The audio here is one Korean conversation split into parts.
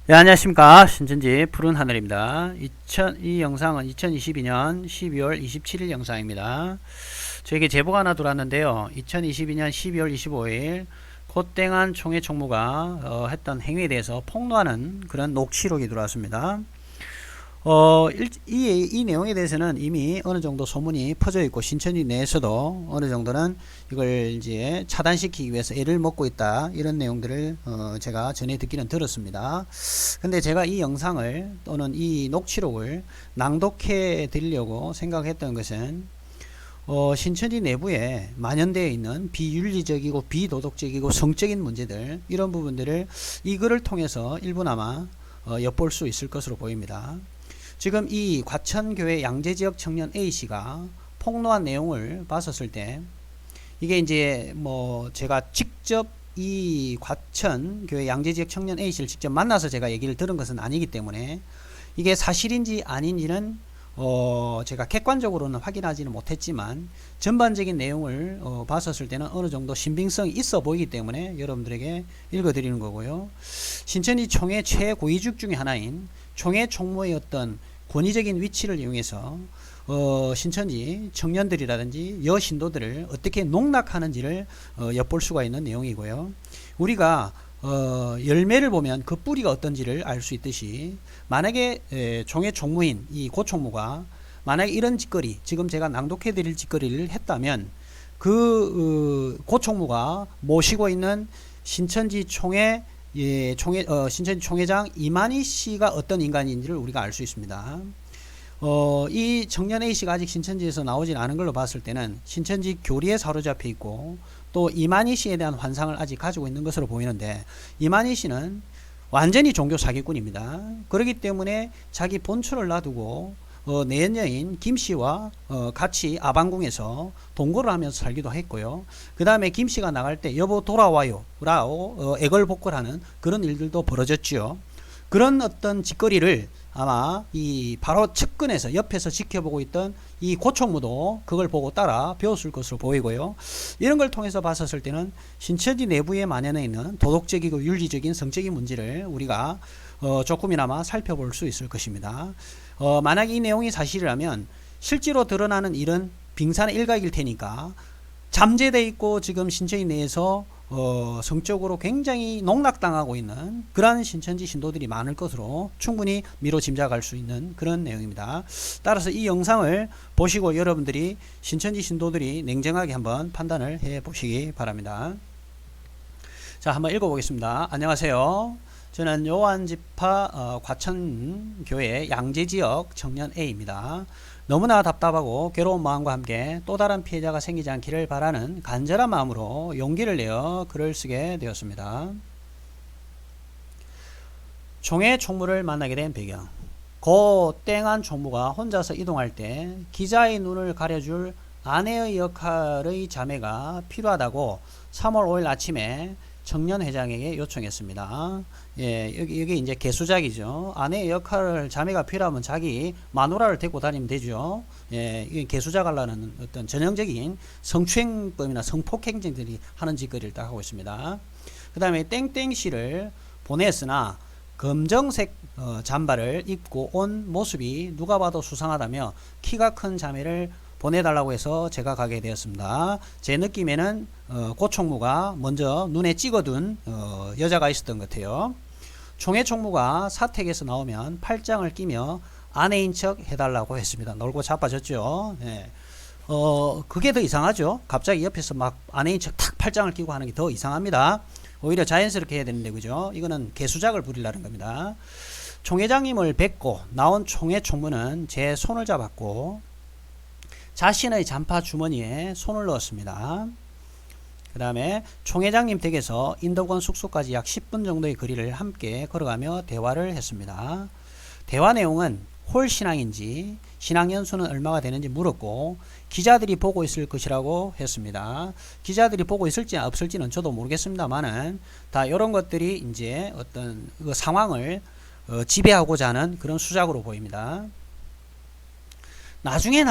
네, 안녕하십니까. 신천지 푸른 하늘입니다. 이 영상은 2022년 12월 27일 영상입니다. 저에게 제보가 하나 들어왔는데요. 2022년 12월 25일 콧땡한 총회 총무가 했던 행위에 대해서 폭로하는 그런 녹취록이 들어왔습니다. 이 내용에 대해서는 이미 어느 정도 소문이 퍼져 있고 신천지 내에서도 어느 정도는 이걸 이제 차단시키기 위해서 애를 먹고 있다, 이런 내용들을 제가 전에 듣기는 들었습니다. 근데 제가 이 영상을 또는 이 녹취록을 낭독해 드리려고 생각했던 것은 신천지 내부에 만연되어 있는 비윤리적이고 비도덕적이고 성적인 문제들, 이런 부분들을 이 글을 통해서 일부나마 엿볼 수 있을 것으로 보입니다. 지금 이 과천교회 양재지역 청년 A씨가 폭로한 내용을 봤었을 때, 이게 이제 뭐 제가 직접 이 과천교회 양재지역 청년 A씨를 직접 만나서 제가 얘기를 들은 것은 아니기 때문에 이게 사실인지 아닌지는 제가 객관적으로는 확인하지는 못했지만 전반적인 내용을 봤었을 때는 어느 정도 신빙성이 있어 보이기 때문에 여러분들에게 읽어드리는 거고요. 신천지 총회 최고위직 중의 하나인 총회 총무의 어떤 권위적인 위치를 이용해서 신천지 청년들이라든지 여신도들을 어떻게 농락하는지를 엿볼 수가 있는 내용이고요. 우리가 열매를 보면 그 뿌리가 어떤지를 알 수 있듯이, 만약에 총회 총무인 이 고총무가 만약에 이런 짓거리, 지금 제가 낭독해 드릴 짓거리를 했다면 그 고총무가 모시고 있는 신천지 총회 신천지 총회장 이만희 씨가 어떤 인간인지를 우리가 알 수 있습니다. 이 청년 A씨가 아직 신천지에서 나오진 않은 걸로 봤을 때는 신천지 교리에 사로잡혀 있고, 또 이만희 씨에 대한 환상을 아직 가지고 있는 것으로 보이는데, 이만희 씨는 완전히 종교 사기꾼입니다. 그렇기 때문에 자기 본처를 놔두고 내연녀인 김씨와 같이 아방궁에서 동거를 하면서 살기도 했고요. 그 다음에 김씨가 나갈 때 여보 돌아와요 라고 애걸복걸하는 그런 일들도 벌어졌죠. 그런 어떤 짓거리를 아마 이 바로 측근에서 옆에서 지켜보고 있던 이 고총무도 그걸 보고 따라 배웠을 것으로 보이고요. 이런 걸 통해서 봤었을 때는 신천지 내부에 만연해 있는 도덕적이고 윤리적인 성적인 문제를 우리가 조금이나마 살펴볼 수 있을 것입니다. 만약 이 내용이 사실이라면 실제로 드러나는 일은 빙산의 일각일 테니까 잠재되어 있고 지금 신천지 내에서 성적으로 굉장히 농락당하고 있는 그러한 신천지 신도들이 많을 것으로 충분히 미뤄 짐작할 수 있는 그런 내용입니다. 따라서 이 영상을 보시고 여러분들이 신천지 신도들이 냉정하게 한번 판단을 해 보시기 바랍니다. 자, 한번 읽어보겠습니다. 안녕하세요. 저는 요한지파 과천교회 양재지역 청년 A입니다. 너무나 답답하고 괴로운 마음과 함께 또 다른 피해자가 생기지 않기를 바라는 간절한 마음으로 용기를 내어 글을 쓰게 되었습니다. 총회 총무를 만나게 된 배경. 고 땡한 총무가 혼자서 이동할 때 기자의 눈을 가려줄 아내의 역할의 자매가 필요하다고 3월 5일 아침에 청년회장에게 요청했습니다. 예, 여기 이제 개수작이죠. 아내의 역할을 자매가 필요하면 자기 마누라를 데리고 다니면 되죠. 예, 이게 개수작 하려는 어떤 전형적인 성추행범이나 성폭행쟁들이 하는 짓거리를 딱 하고 있습니다. 그 다음에 땡땡씨를 보냈으나 검정색 잠바를 입고 온 모습이 누가 봐도 수상하다며 키가 큰 자매를 보내달라고 해서 제가 가게 되었습니다. 제 느낌에는 고총무가 먼저 눈에 찍어둔 여자가 있었던 것 같아요. 총회 총무가 사택에서 나오면 팔짱을 끼며 아내인 척 해달라고 했습니다. 놀고 자빠졌죠. 네. 그게 더 이상하죠. 갑자기 옆에서 막 아내인 척 탁 팔짱을 끼고 하는 게 더 이상합니다. 오히려 자연스럽게 해야 되는데, 그죠? 이거는 개수작을 부리려는 겁니다. 총회장님을 뵙고 나온 총회 총무는 제 손을 잡았고 자신의 잠파 주머니에 손을 넣었습니다. 그 다음에 총회장님 댁에서 인덕원 숙소까지 약 10분 정도의 거리를 함께 걸어가며 대화를 했습니다. 대화 내용은 홀 신앙인지 신앙 연수는 얼마가 되는지 물었고, 기자들이 보고 있을 것이라고 했습니다. 기자들이 보고 있을지 없을지는 저도 모르겠습니다만은 다 이런 것들이 이제 어떤 그 상황을 지배하고자 하는 그런 수작으로 보입니다. 나중에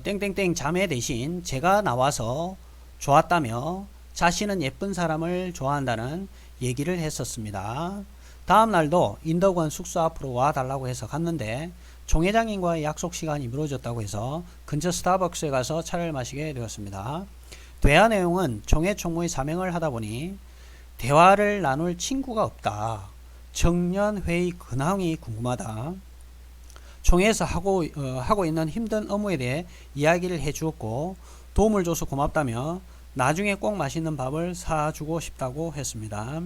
땡땡땡 자매 대신 제가 나와서 좋았다며 자신은 예쁜 사람을 좋아한다는 얘기를 했었습니다. 다음 날도 인덕원 숙소 앞으로 와 달라고 해서 갔는데 총회장님과의 약속 시간이 미뤄졌다고 해서 근처 스타벅스에 가서 차를 마시게 되었습니다. 대화 내용은 총회 총무의 사명을 하다 보니 대화를 나눌 친구가 없다. 정년회의 근황이 궁금하다. 총회에서 하고 있는 힘든 업무에 대해 이야기를 해주었고 도움을 줘서 고맙다며 나중에 꼭 맛있는 밥을 사주고 싶다고 했습니다.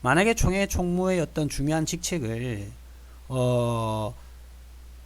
만약에 총회 총무의 어떤 중요한 직책을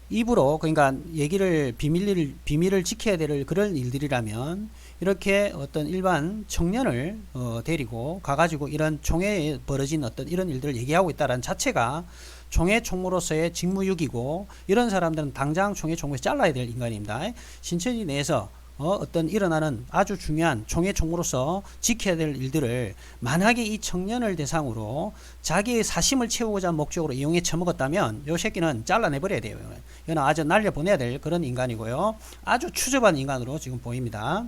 입으로 그러니까 얘기를 비밀을 지켜야 될 그런 일들이라면 이렇게 어떤 일반 청년을 데리고 가가지고 이런 총회에 벌어진 어떤 이런 일들을 얘기하고 있다는 자체가 총회 총무로서의 직무유기고 이런 사람들은 당장 총회 총무에서 잘라야 될 인간입니다. 신천지 내에서 어떤 일어나는 아주 중요한 총회 총무로서 지켜야 될 일들을 만약에 이 청년을 대상으로 자기의 사심을 채우고자 한 목적으로 이용해 처먹었다면 요 새끼는 잘라내버려야 돼요. 이거는 아주 날려보내야 될 그런 인간이고요. 아주 추접한 인간으로 지금 보입니다.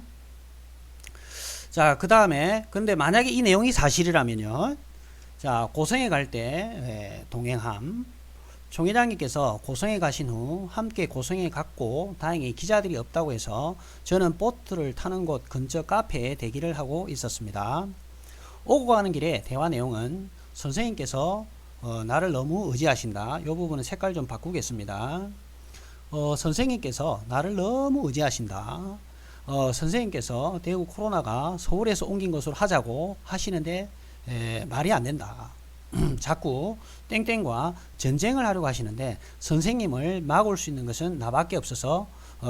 자, 그 다음에 근데 만약에 이 내용이 사실이라면요. 자, 고성에 갈 때 동행함. 총회장님께서 고성에 가신 후 함께 고성에 갔고 다행히 기자들이 없다고 해서 저는 보트를 타는 곳 근처 카페에 대기를 하고 있었습니다. 오고 가는 길에 대화 내용은 선생님께서 나를 너무 의지하신다. 이 부분은 색깔 좀 바꾸겠습니다. 선생님께서 나를 너무 의지하신다. 선생님께서 대구 코로나가 서울에서 옮긴 것으로 하자고 하시는데 말이 안 된다. 자꾸 땡땡과 전쟁을 하려고 하시는데 선생님을 막을 수 있는 것은 나밖에 없어서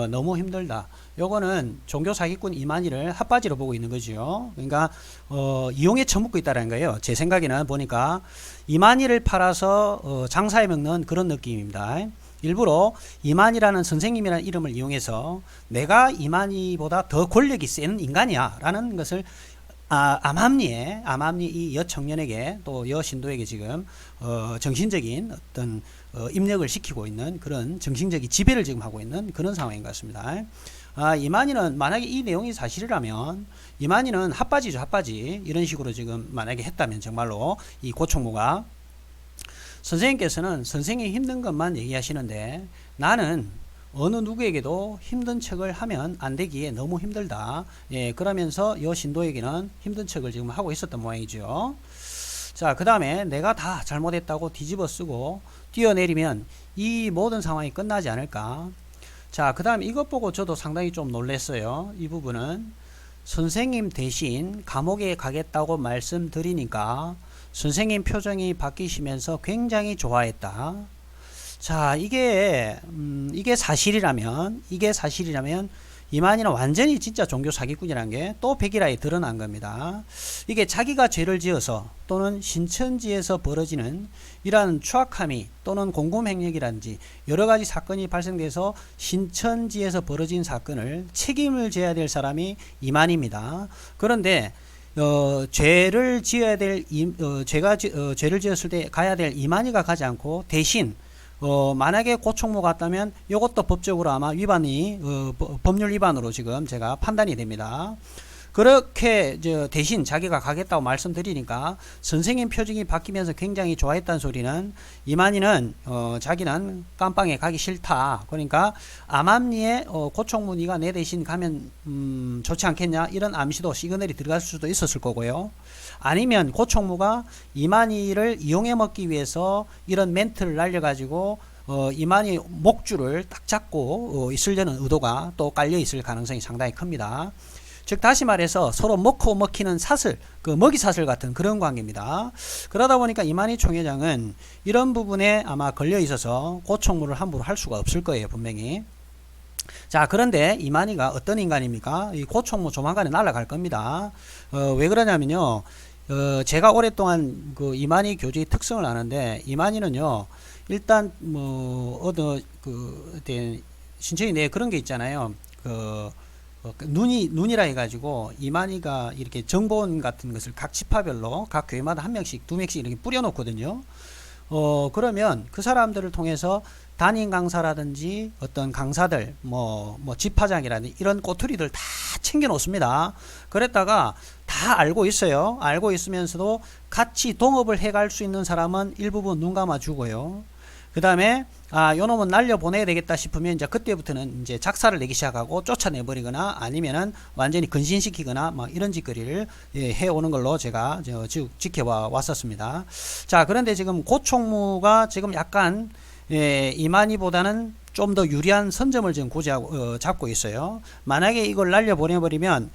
너무 힘들다. 요거는 종교 사기꾼 이만희를 핫바지로 보고 있는 거죠. 그러니까 이용에 처먹고 있다는 거예요. 제 생각에는 보니까 이만희를 팔아서 장사해 먹는 그런 느낌입니다. 일부러 이만희라는 선생님이라는 이름을 이용해서 내가 이만희보다 더 권력이 센 인간이야 라는 것을 암암리 이 여청년에게 또 여신도에게 지금 정신적인 어떤 입력을 시키고 있는 그런 정신적인 지배를 지금 하고 있는 그런 상황인 것 같습니다. 이만희는 만약에 이 내용이 사실이라면 이만희는 핫바지죠. 핫바지 이런 식으로 지금 만약에 했다면 정말로 이 고총무가 선생님께서는 선생님이 힘든 것만 얘기하시는데 나는 어느 누구에게도 힘든 척을 하면 안 되기에 너무 힘들다. 예, 그러면서 여 신도에게는 힘든 척을 지금 하고 있었던 모양이죠. 자, 그 다음에 내가 다 잘못했다고 뒤집어 쓰고 뛰어내리면 이 모든 상황이 끝나지 않을까. 자, 그 다음에 이것 보고 저도 상당히 좀 놀랐어요. 이 부분은 선생님 대신 감옥에 가겠다고 말씀드리니까 선생님 표정이 바뀌시면서 굉장히 좋아했다. 자, 이게 사실이라면 이만희는 완전히 진짜 종교 사기꾼이라는 게 또 백일화에 드러난 겁니다. 이게 자기가 죄를 지어서 또는 신천지에서 벌어지는 이러한 추악함이 또는 공금횡령이라든지 여러 가지 사건이 발생돼서 신천지에서 벌어진 사건을 책임을 져야 될 사람이 이만희입니다. 그런데 죄를 지어야 될 죄를 지었을 때 가야 될 이만희가 가지 않고 대신 만약에 고총무 같다면 이것도 법적으로 아마 위반이 법률 위반으로 지금 제가 판단이 됩니다. 그렇게 대신 자기가 가겠다고 말씀드리니까 선생님 표정이 바뀌면서 굉장히 좋아했다는 소리는 이만희는 자기는 깜빵에 가기 싫다. 그러니까 암암리에 고총무 네가 내 대신 가면 좋지 않겠냐 이런 암시도 시그널이 들어갈 수도 있었을 거고요. 아니면 고총무가 이만희를 이용해 먹기 위해서 이런 멘트를 날려가지고 이만희 목줄을 딱 잡고 있으려는 의도가 또 깔려 있을 가능성이 상당히 큽니다. 즉 다시 말해서 서로 먹고 먹히는 사슬, 그 먹이 사슬 같은 그런 관계입니다. 그러다 보니까 이만희 총회장은 이런 부분에 아마 걸려 있어서 고총무를 함부로 할 수가 없을 거예요, 분명히. 자, 그런데 이만희가 어떤 인간입니까? 이 고총무 조만간에 날아갈 겁니다. 왜 그러냐면요. 제가 오랫동안 그 이만희 교주의 특성을 아는데 이만희는요. 일단 신천지 내에 그런 게 있잖아요. 눈이라 해가지고 이만희가 이렇게 정보원 같은 것을 각 지파별로 각 교회마다 한 명씩 두 명씩 이렇게 뿌려놓거든요. 그러면 그 사람들을 통해서 담임 강사라든지 어떤 강사들, 뭐 집화장이라든지 이런 꼬투리들 다 챙겨 놓습니다. 그랬다가 다 알고 있어요. 알고 있으면서도 같이 동업을 해갈 수 있는 사람은 일부분 눈 감아 주고요. 그 다음에 요놈은 날려 보내야 되겠다 싶으면 이제 그때부터는 이제 작사를 내기 시작하고 쫓아내버리거나 아니면은 완전히 근신시키거나 막 이런 짓거리를 해오는 걸로 제가 지켜봐 왔었습니다. 자, 그런데 지금 고총무가 지금 약간 이만희보다는 좀 더 유리한 선점을 지금 잡고 있어요. 만약에 이걸 날려보내버리면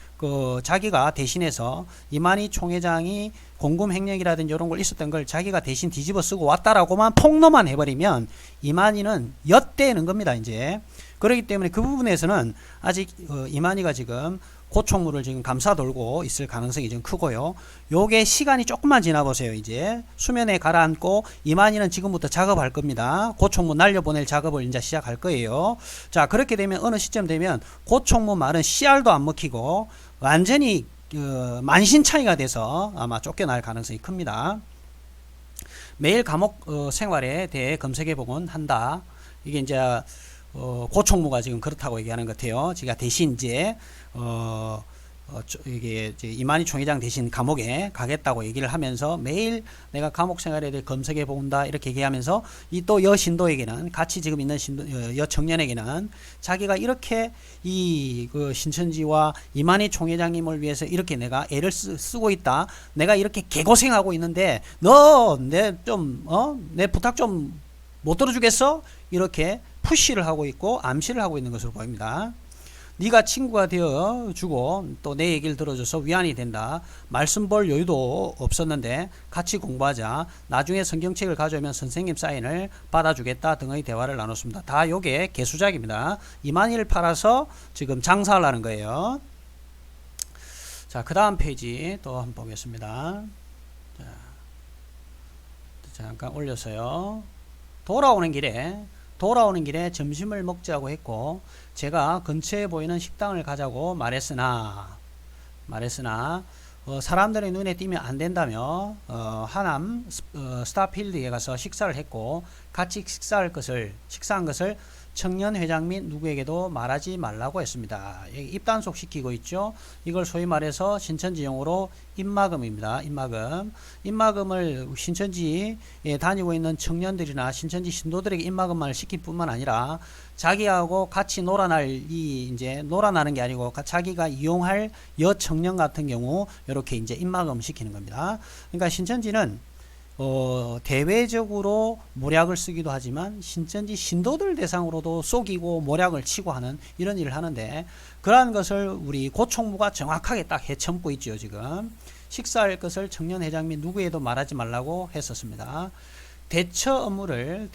자기가 대신해서 이만희 총회장이 공금횡령이라든지 이런 걸 있었던 걸 자기가 대신 뒤집어 쓰고 왔다라고만 폭로만 해버리면 이만희는 엿대는 겁니다. 이제 그렇기 때문에 그 부분에서는 아직 이만희가 지금 고총무를 지금 감싸 돌고 있을 가능성이 좀 크고요. 요게 시간이 조금만 지나보세요. 이제 수면에 가라앉고 이만희는 지금부터 작업할 겁니다. 고총무 날려보낼 작업을 이제 시작할 거예요. 자, 그렇게 되면 어느 시점 되면 고총무 말은 씨알도 안 먹히고 완전히 만신창이가 돼서 아마 쫓겨날 가능성이 큽니다. 매일 감옥 생활에 대해 검색해보곤 한다. 이게 이제 고총무가 지금 그렇다고 얘기하는 것 같아요. 제가 대신 이제 이게 이제 이만희 총회장 대신 감옥에 가겠다고 얘기를 하면서 매일 내가 감옥 생활에 대해 검색해 본다 이렇게 얘기하면서 이 또 여신도에게는 같이 지금 있는 여청년에게는 자기가 이렇게 그 신천지와 이만희 총회장님을 위해서 이렇게 내가 애를 쓰고 있다. 내가 이렇게 개고생하고 있는데 너 내 부탁 좀 못 들어주겠어? 이렇게 푸시를 하고 있고 암시를 하고 있는 것으로 보입니다. 네가 친구가 되어 주고 또 내 얘기를 들어줘서 위안이 된다. 말씀 볼 여유도 없었는데 같이 공부하자. 나중에 성경책을 가져오면 선생님 사인을 받아주겠다 등의 대화를 나눴습니다. 다 요게 개수작입니다. 이만희를 팔아서 지금 장사를 하는 거예요. 자, 그 다음 페이지 또 한번 보겠습니다. 자, 잠깐 올려서요. 돌아오는 길에 점심을 먹자고 했고 제가 근처에 보이는 식당을 가자고 말했으나 사람들의 눈에 띄면 안 된다며 하남 스타필드에 가서 식사를 했고 같이 식사한 것을 청년회장 및 누구에게도 말하지 말라고 했습니다. 입단속 시키고 있죠. 이걸 소위 말해서 신천지 용어로 입막음입니다. 입막음을 신천지에 다니고 있는 청년들이나 신천지 신도들에게 입막음만을 시킬 뿐만 아니라 자기하고 같이 놀아나는 게 아니고 자기가 이용할 여청년 같은 경우 이렇게 이제 입막음 시키는 겁니다. 그러니까 신천지는 대외적으로 모략을 쓰기도 하지만 신천지 신도들 대상으로도 속이고 모략을 치고 하는 이런 일을 하는데 그러한 것을 우리 고총무가 정확하게 딱 헤쳐먹고 있죠. 지금 식사할 것을 청년회장 및 누구에도 말하지 말라고 했었습니다. 대처 업무를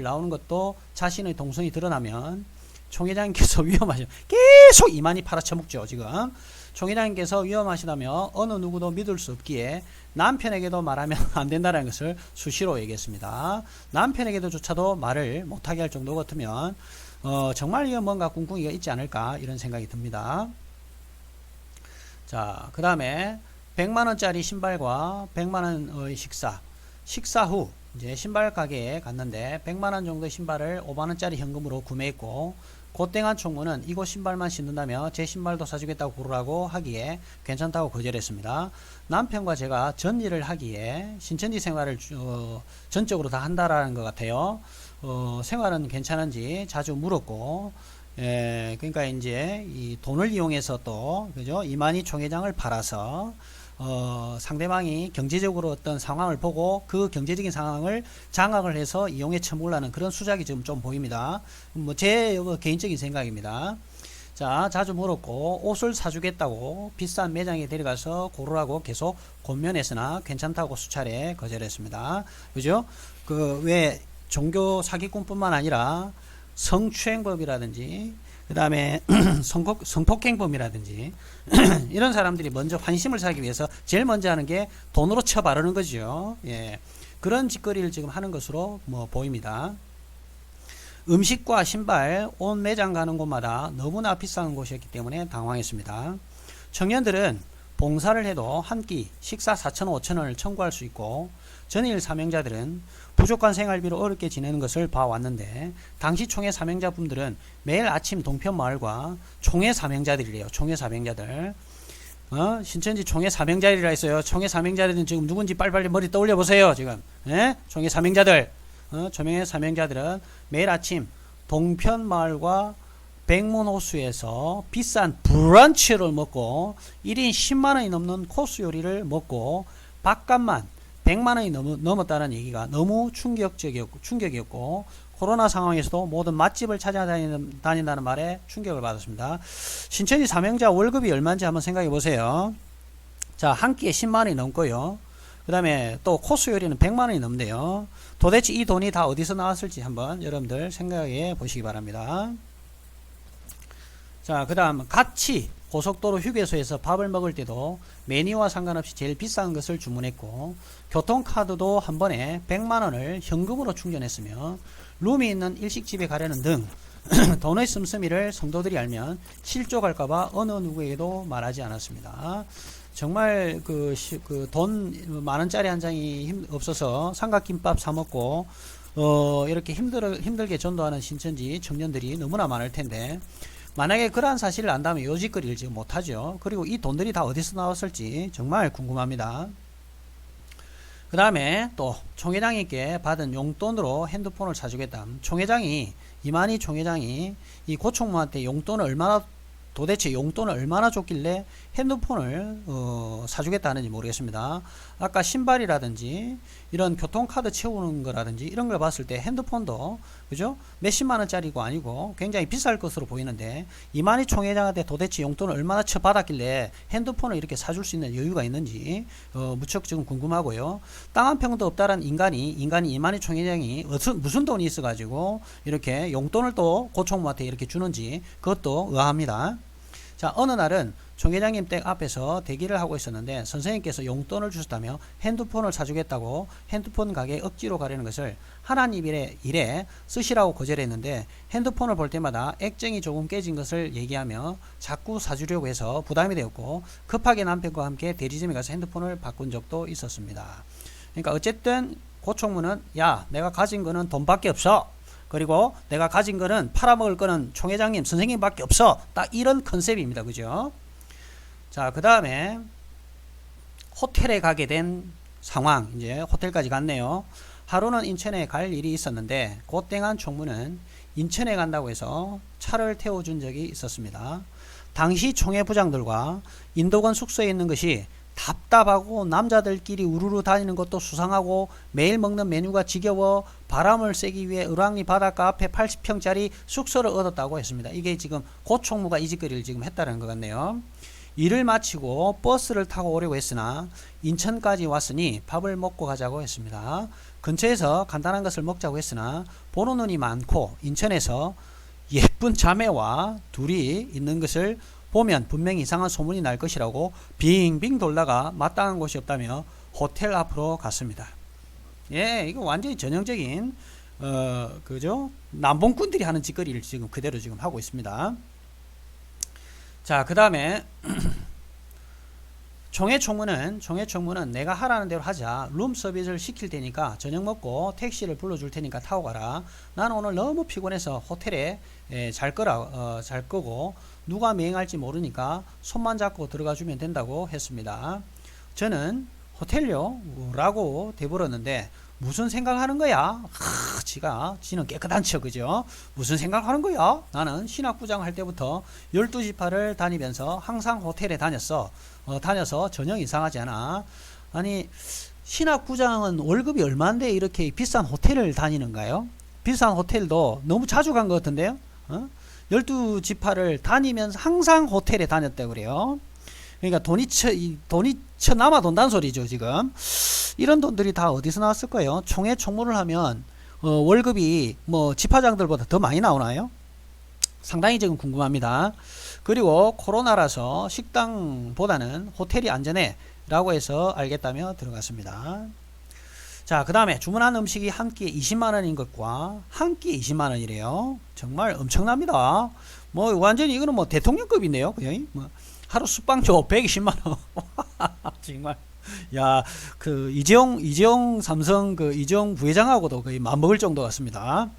나오는 것도 자신의 동선이 드러나면 총회장님께서 위험하죠. 계속 이만희 팔아쳐먹죠. 지금 총회장님께서 위험하시다며 어느 누구도 믿을 수 없기에 남편에게도 말하면 안 된다는 것을 수시로 얘기했습니다. 남편에게도 조차도 말을 못하게 할 정도 같으면 정말 이거 뭔가 꿍꿍이가 있지 않을까 이런 생각이 듭니다. 자, 그 다음에 100만원짜리 신발과 100만원의 식사 후 이제 신발 가게에 갔는데 100만원 정도의 신발을 5만원짜리 현금으로 구매했고 고땡한 총무는 이곳 신발만 신는다며 제 신발도 사주겠다고 고르라고 하기에 괜찮다고 거절했습니다. 남편과 제가 전일을 하기에 신천지 생활을 전적으로 다 한다라는 것 같아요. 생활은 괜찮은지 자주 물었고 그러니까 이제 이 돈을 이용해서 또 그죠 이만희 총회장을 팔아서 상대방이 경제적으로 어떤 상황을 보고 그 경제적인 상황을 장악을 해서 이용해 처먹으려는 그런 수작이 좀 보입니다. 제 개인적인 생각입니다. 자, 자주 물었고 옷을 사주겠다고 비싼 매장에 데려가서 고르라고 계속 권면했으나 괜찮다고 수차례 거절했습니다. 그죠? 왜 종교 사기꾼뿐만 아니라 성추행법이라든지 그 다음에 성폭행범이라든지 이런 사람들이 먼저 환심을 사기 위해서 제일 먼저 하는 게 돈으로 쳐 바르는 거죠. 예. 그런 짓거리를 지금 하는 것으로 보입니다. 음식과 신발, 옷 매장 가는 곳마다 너무나 비싼 곳이었기 때문에 당황했습니다. 청년들은 봉사를 해도 한 끼 식사 4,000원, 5,000원을 청구할 수 있고 전일 사명자들은 부족한 생활비로 어렵게 지내는 것을 봐왔는데 당시 총회 사명자분들은 매일 아침 동편마을과 총회 사명자들이래요. 총회 사명자들. 신천지 총회 사명자들이라 했어요. 총회 사명자들은 지금 누군지 빨리빨리 머리 떠올려 보세요. 지금 총회 사명자들. 총회 사명자들은 매일 아침 동편마을과 백문호수에서 비싼 브런치를 먹고 1인 10만원이 넘는 코스 요리를 먹고 밥값만 100만원이 넘었다는 얘기가 너무 충격이었고 코로나 상황에서도 모든 맛집을 찾아다닌다는 말에 충격을 받았습니다. 신천지 사명자 월급이 얼마인지 한번 생각해 보세요. 자, 한 끼에 10만원이 넘고요. 그 다음에 또 코스 요리는 100만원이 넘네요. 도대체 이 돈이 다 어디서 나왔을지 한번 여러분들 생각해 보시기 바랍니다. 자, 그 다음 같이 고속도로 휴게소에서 밥을 먹을 때도 메뉴와 상관없이 제일 비싼 것을 주문했고 교통카드도 한 번에 100만원을 현금으로 충전했으며 룸이 있는 일식집에 가려는 등 돈의 씀씀이를 성도들이 알면 실족할까봐 어느 누구에게도 말하지 않았습니다. 정말 돈 만원짜리 한 장이 없어서 삼각김밥 사 먹고 이렇게 힘들게 전도하는 신천지 청년들이 너무나 많을 텐데 만약에 그러한 사실을 안다면 요짓거리를 지금 못하죠. 그리고 이 돈들이 다 어디서 나왔을지 정말 궁금합니다. 그 다음에 또 총회장님께 받은 용돈으로 핸드폰을 사주겠다. 이만희 총회장이 이 고총무한테 도대체 용돈을 얼마나 줬길래 핸드폰을 사주겠다는지 모르겠습니다. 아까 신발이라든지 이런 교통카드 채우는 거라든지 이런 걸 봤을 때 핸드폰도 그죠? 몇십만원짜리고 아니고 굉장히 비쌀 것으로 보이는데 이만희 총회장한테 도대체 용돈을 얼마나 쳐받았길래 핸드폰을 이렇게 사줄 수 있는 여유가 있는지 무척 지금 궁금하고요. 땅 한 평도 없다라는 인간이 이만희 총회장이 무슨 돈이 있어가지고 이렇게 용돈을 또 고총무한테 이렇게 주는지 그것도 의아합니다. 자, 어느 날은 총회장님 댁 앞에서 대기를 하고 있었는데 선생님께서 용돈을 주셨다며 핸드폰을 사주겠다고 핸드폰 가게에 억지로 가려는 것을 하나님 일에 쓰시라고 거절했는데 핸드폰을 볼 때마다 액정이 조금 깨진 것을 얘기하며 자꾸 사주려고 해서 부담이 되었고 급하게 남편과 함께 대리점에 가서 핸드폰을 바꾼 적도 있었습니다. 그러니까 어쨌든 고총무는 야, 내가 가진 거는 돈밖에 없어. 그리고 내가 가진 거는 팔아먹을 거는 총회장님 선생님밖에 없어. 딱 이런 컨셉입니다. 그죠? 자, 그 다음에 호텔에 가게 된 상황. 이제 호텔까지 갔네요. 하루는 인천에 갈 일이 있었는데 고땡한 총무는 인천에 간다고 해서 차를 태워준 적이 있었습니다. 당시 총회부장들과 인도건 숙소에 있는 것이 답답하고 남자들끼리 우르르 다니는 것도 수상하고 매일 먹는 메뉴가 지겨워 바람을 쐬기 위해 을왕리 바닷가 앞에 80평짜리 숙소를 얻었다고 했습니다. 이게 지금 고총무가 이 짓거리를 지금 했다는 것 같네요. 일을 마치고 버스를 타고 오려고 했으나 인천까지 왔으니 밥을 먹고 가자고 했습니다. 근처에서 간단한 것을 먹자고 했으나 보는 눈이 많고 인천에서 예쁜 자매와 둘이 있는 것을 보면 분명히 이상한 소문이 날 것이라고 빙빙 돌다가 마땅한 곳이 없다며 호텔 앞으로 갔습니다. 예, 이거 완전히 전형적인 그죠? 남봉꾼들이 하는 짓거리를 지금 그대로 지금 하고 있습니다. 자, 그 다음에 총회총무는 내가 하라는 대로 하자. 룸 서비스를 시킬 테니까 저녁 먹고 택시를 불러줄 테니까 타고 가라. 나는 오늘 너무 피곤해서 호텔에 잘 거고 누가 미행할지 모르니까 손만 잡고 들어가 주면 된다고 했습니다. 저는 호텔요? 라고 대물었는데 무슨 생각하는 거야? 지는 깨끗한 척, 그죠? 무슨 생각하는 거야? 나는 신학부장 할 때부터 12지파를 다니면서 항상 호텔에 다녀서 전혀 이상하지 않아. 아니, 신학부장은 월급이 얼마인데 이렇게 비싼 호텔을 다니는가요? 비싼 호텔도 너무 자주 간 것 같은데요? 12지파를 다니면서 항상 호텔에 다녔다고 그래요. 그러니까 돈이 쳐 남아 돈다는 소리죠, 지금. 이런 돈들이 다 어디서 나왔을 거예요? 총회 총무를 하면 월급이 뭐 지파장들보다 더 많이 나오나요? 상당히 지금 궁금합니다. 그리고 코로나라서 식당보다는 호텔이 안전해 라고 해서 알겠다며 들어갔습니다. 자, 그 다음에 주문한 음식이 한 끼에 20만원인 것과 한 끼에 20만원이래요. 정말 엄청납니다. 뭐 완전히 이거는 뭐 대통령급이네요. 그죠? 뭐 하루 숙박료 120만원. 정말 야, 그 이재용 삼성 그 이재용 부회장하고도 거의 맞먹을 정도 같습니다.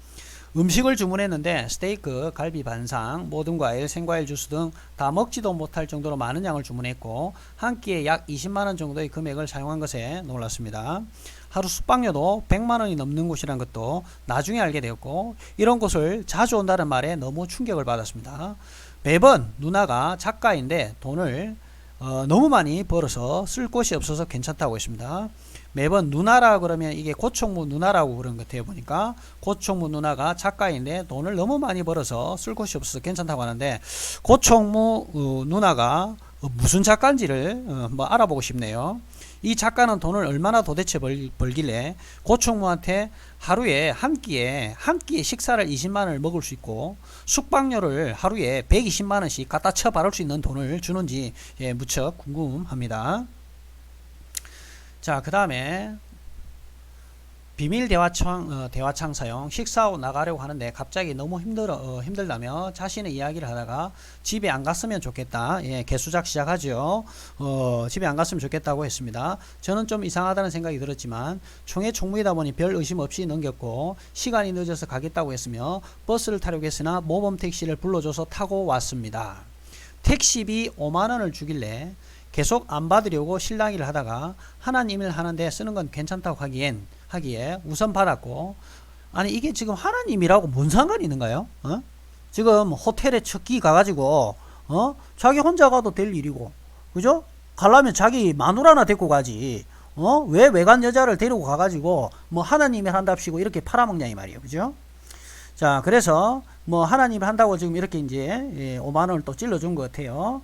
음식을 주문했는데 스테이크, 갈비 반상, 모든 과일, 생과일 주스 등 다 먹지도 못할 정도로 많은 양을 주문했고 한 끼에 약 20만원 정도의 금액을 사용한 것에 놀랐습니다. 하루 숙박료도 100만원이 넘는 곳이란 것도 나중에 알게 되었고 이런 곳을 자주 온다는 말에 너무 충격을 받았습니다. 매번 누나가 작가인데 돈을 너무 많이 벌어서 쓸 곳이 없어서 괜찮다고 했습니다. 매번 누나라 그러면 이게 고총무 누나라고 그런 것 같아요. 보니까 고총무 누나가 작가인데 돈을 너무 많이 벌어서 쓸 곳이 없어서 괜찮다고 하는데 고총무 누나가 무슨 작가인지를 한번 알아보고 싶네요. 이 작가는 돈을 얼마나 도대체 벌길래 고총무한테 하루에 한 끼에 식사를 20만원을 먹을 수 있고 숙박료를 하루에 120만원씩 갖다 쳐 바를 수 있는 돈을 주는지 무척 궁금합니다. 자, 그 다음에 비밀 대화창 사용. 식사 후 나가려고 하는데 갑자기 너무 힘들다며 자신의 이야기를 하다가 집에 안 갔으면 좋겠다. 개수작 시작하죠. 집에 안 갔으면 좋겠다고 했습니다. 저는 좀 이상하다는 생각이 들었지만 총회 총무이다 보니 별 의심 없이 넘겼고 시간이 늦어서 가겠다고 했으며 버스를 타려고 했으나 모범 택시를 불러줘서 타고 왔습니다. 택시비 5만원을 주길래 계속 안 받으려고 실랑이를 하다가 하나님을 하는데 쓰는 건 괜찮다고 하기에 우선 받았고, 아니 이게 지금 하나님이라고 뭔 상관이 있는가요? 지금 호텔에 첫 끼 가가지고 자기 혼자 가도 될 일이고, 그죠? 가려면 자기 마누라나 데리고 가지. 왜 외간 여자를 데리고 가가지고 뭐 하나님을 한답시고 이렇게 팔아먹냐 이 말이에요, 그죠? 자, 그래서 뭐 하나님을 한다고 지금 이렇게 이제 5만원을 또 찔러준 것 같아요.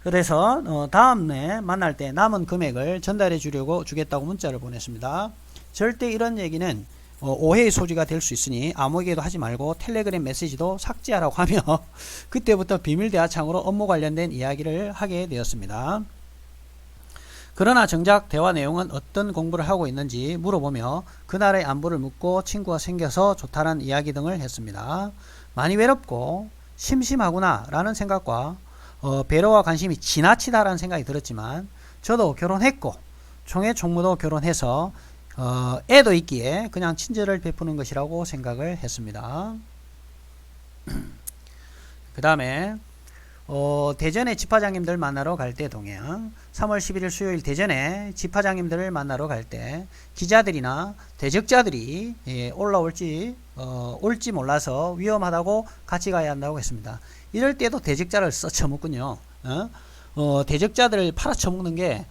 그래서 다음에 만날 때 남은 금액을 전달해 주겠다고 문자를 보냈습니다. 절대 이런 얘기는 오해의 소지가 될 수 있으니 아무에게도 하지 말고 텔레그램 메시지도 삭제하라고 하며 그때부터 비밀 대화창으로 업무 관련된 이야기를 하게 되었습니다. 그러나 정작 대화 내용은 어떤 공부를 하고 있는지 물어보며 그날의 안부를 묻고 친구가 생겨서 좋다는 이야기 등을 했습니다. 많이 외롭고 심심하구나 라는 생각과 배려와 관심이 지나치다라는 생각이 들었지만 저도 결혼했고 총회 총무도 결혼해서 애도 있기에 그냥 친절을 베푸는 것이라고 생각을 했습니다. 그 다음에 대전에 집화장님들 만나러 갈 때 동행. 3월 11일 수요일 대전에 집화장님들을 만나러 갈 때 기자들이나 대적자들이 올지 몰라서 위험하다고 같이 가야 한다고 했습니다. 이럴 때도 대적자를 써쳐먹군요. 대적자들을 팔아쳐먹는 게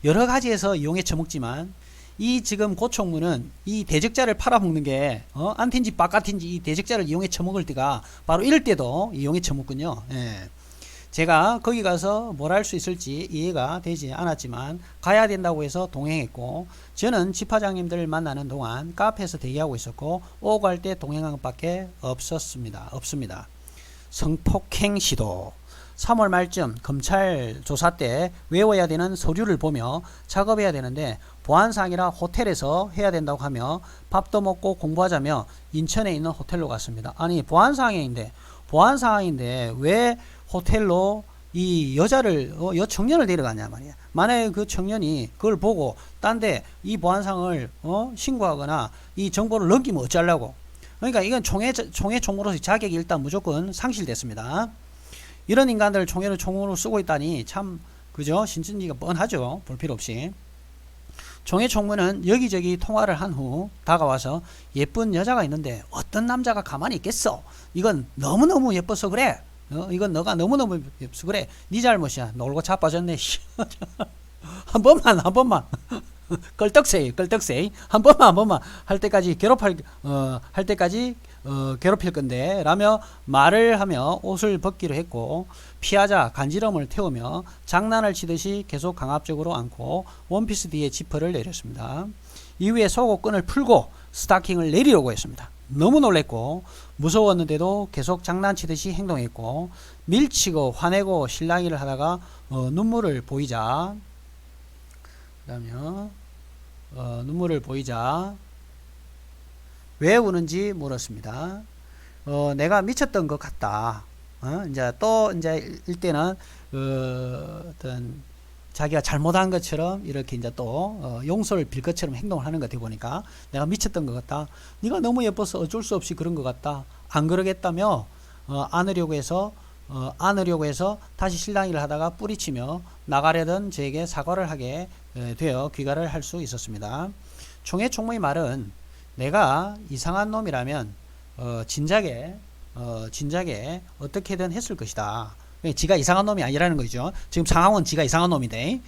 여러 가지에서 이용해 쳐먹지만 이 지금 고총무는 이 대적자를 팔아먹는 게 안틴지 바깥인지 이 대적자를 이용해 쳐먹을 때가 바로 이럴 때도 이용해 쳐먹군요. 제가 거기 가서 뭘 할 수 있을지 이해가 되지 않았지만 가야 된다고 해서 동행했고 저는 집화장님들을 만나는 동안 카페에서 대기하고 있었고 오고 갈 때 동행한 것밖에 없습니다. 성폭행 시도. 3월 말쯤 검찰 조사 때 외워야 되는 서류를 보며 작업해야 되는데 보안상이라 호텔에서 해야 된다고 하며 밥도 먹고 공부하자며 인천에 있는 호텔로 갔습니다. 아니 보안상인데 왜 호텔로 이 여자를 청년을 데려가냐 말이야. 만약에 그 청년이 그걸 보고 딴데 이 보안상을 신고하거나 이 정보를 넘기면 어쩌려고. 그러니까 이건 총회 총무로서 자격이 일단 무조건 상실됐습니다. 이런 인간들을 총회를 총무로 쓰고 있다니 참 그죠? 신천지가 뻔하죠. 볼 필요 없이. 총회 총무는 여기저기 통화를 한 후 다가와서 예쁜 여자가 있는데 어떤 남자가 가만히 있겠어? 이건 너무너무 예뻐서 그래. 이건 너가 너무너무 예뻐서 그래. 네 잘못이야. 놀고 자빠졌네. 한 번만. 껄떡새이. 한 번만 할 때까지 괴롭힐 건데 라며 말을 하며 옷을 벗기로 했고 피하자 간지럼을 태우며 장난을 치듯이 계속 강압적으로 안고 원피스 뒤에 지퍼를 내렸습니다. 이후에 속옷 끈을 풀고 스타킹을 내리려고 했습니다. 너무 놀랬고 무서웠는데도 계속 장난치듯이 행동했고 밀치고 화내고 실랑이를 하다가 눈물을 보이자 왜 우는지 물었습니다. 내가 미쳤던 것 같다. 이제 이때는 어떤 자기가 잘못한 것처럼 이렇게 이제 또 용서를 빌 것처럼 행동을 하는 것 같아 보니까 내가 미쳤던 것 같다. 네가 너무 예뻐서 어쩔 수 없이 그런 것 같다. 안 그러겠다며 안으려고 해서 다시 실랑이를 하다가 뿌리치며 나가려던 저에게 사과를 하게 되어 귀가를 할 수 있었습니다. 총회 총무의 말은 내가 이상한 놈이라면 진작에 어떻게든 했을 것이다. 지가 이상한 놈이 아니라는 거죠. 지금 상황은 지가 이상한 놈인데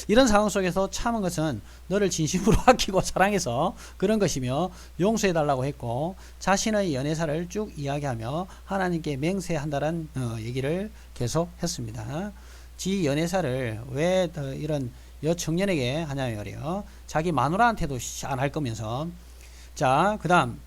이런 상황 속에서 참은 것은 너를 진심으로 아끼고 사랑해서 그런 것이며 용서해달라고 했고 자신의 연애사를 쭉 이야기하며 하나님께 맹세한다는 얘기를 계속 했습니다. 지 연애사를 왜 이런 여청년에게 하냐면 말이에요. 자기 마누라한테도 안 할 거면서. 자, 그 다음